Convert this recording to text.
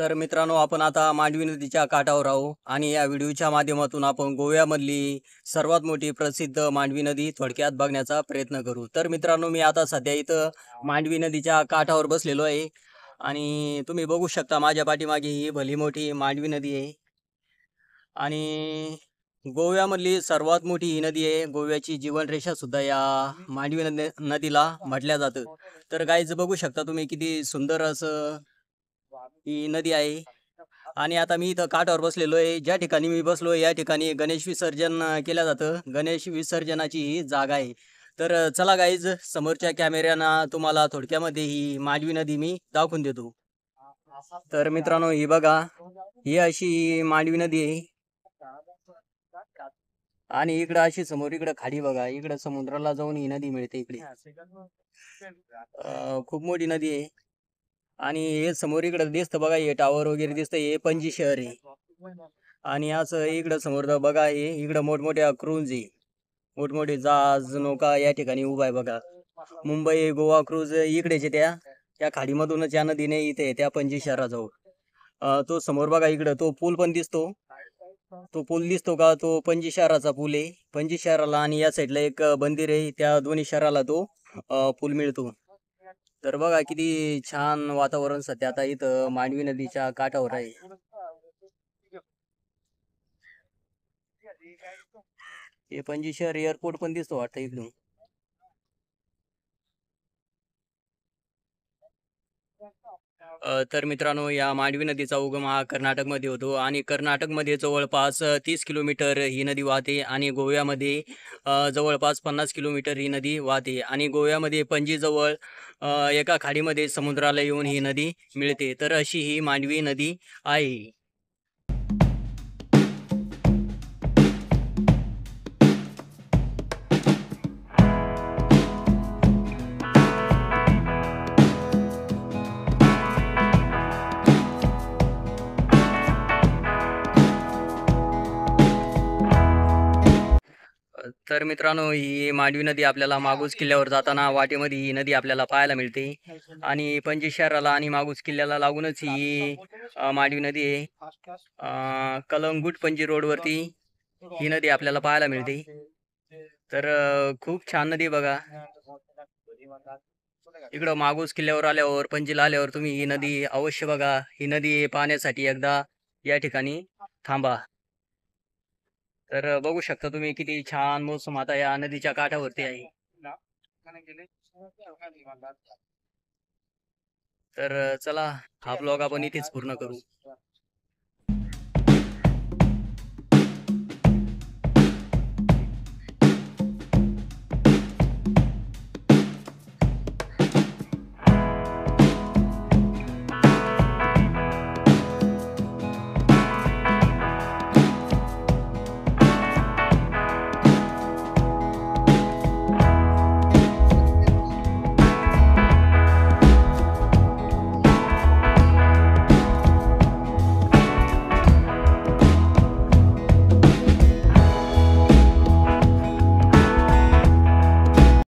तर मित्रांनो, आपण आता मांडवी नदीच्या काठावर आहोत आणि या व्हिडिओच्या माध्यमातून आपण गोव्यामधली सर्वात मोठी प्रसिद्ध मांडवी नदी थोडक्यात बघण्याचा प्रयत्न करू. तर मित्रांनो, मी आता सध्या इथं मांडवी नदीच्या काठावर बसलेलो आहे आणि तुम्ही बघू शकता माझ्या पाठीमागे ही भली मोठी मांडवी नदी आहे आणि गोव्यामधली सर्वात मोठी ही नदी आहे. गोव्याची जीवनरेषा सुद्धा या मांडवी नदीला म्हटल्या जातं. तर गाईज बघू शकता तुम्ही किती सुंदर असं ही नदी आहे. आणि आता मी इथं काठावर बसलेलो आहे. ज्या ठिकाणी मी बसलो या ठिकाणी गणेश विसर्जन केलं जातं. गणेश विसर्जनाची ही जागा आहे. तर चला गाईज, समोरच्या कॅमेऱ्याना तुम्हाला थोडक्यामध्ये ही मांडवी नदी मी दाखवून देतो. तर मित्रांनो, ही बघा, ही अशी मांडवी नदी आहे आणि इकडं अशी समोर इकडं खाडी बघा, इकडं समुद्राला जाऊन ही नदी मिळते इकडे. खूप मोठी नदी आहे आणि हे समोर इकडं दिसतं बघा, हे टावर वगैरे दिसतं, हे पणजी शहर आहे. आणि असं इकडं समोर बघा, हे इकडं मोठमोठ्या क्रूज आहे, मोठमोठे जहाज नौका या ठिकाणी उभा आहे बघा. मुंबई गोवा क्रूज इकडेच आहे, त्या खाडीमधूनच या नदीने इथे त्या पणजी शहराजवळ. तो समोर बघा, इकडं तो पूल पण दिसतो. तो पूल दिसतो का, तो पणजी शहराचा पूल आहे. पणजी शहराला आणि या साईडला एक मंदिर आहे, त्या दोन्ही शहराला तो पूल मिळतो. तर बघा किती छान वातावरण सध्या आता इथं मांडवी नदीच्या काठावर आहे. हे पणजी शहर एअरपोर्ट पण दिसतो वाटतं इकडून. तर मित्रांनो, या मांडवी नदीचा उगम हा कर्नाटकमध्ये होतो आणि कर्नाटकमध्ये जवळपास 30 किलोमीटर ही नदी वाहते आणि गोव्यामध्ये जवळपास 50 किलोमीटर ही नदी वाहते आणि गोव्यामध्ये पणजीजवळ एका खाडीमध्ये समुद्राला येऊन ही नदी मिळते. तर अशी ही मांडवी नदी आहे. तर मित्रांनो, ही मांडवी नदी आपल्याला मागूस किल्ल्यावर जाताना वाटेमध्ये ही नदी आपल्याला पाहायला मिळते आणि पणजी शहराला आणि मागूस किल्ल्याला लागूनच ही मांडवी नदी आहे. कलंगूट पणजी रोडवरती ही नदी आपल्याला पाहायला मिळते. तर खूप छान नदी बघा. इकडं मागूस किल्ल्यावर आल्यावर, पणजीला आल्यावर तुम्ही ही नदी अवश्य बघा. ही नदी पाहण्यासाठी एकदा या ठिकाणी थांबा. तर बघू शकता तुम्ही किती छान मोसम आता या नदीच्या काठावरती आहे. तर चला, हा ब्लॉग आपण इथेच पूर्ण करू.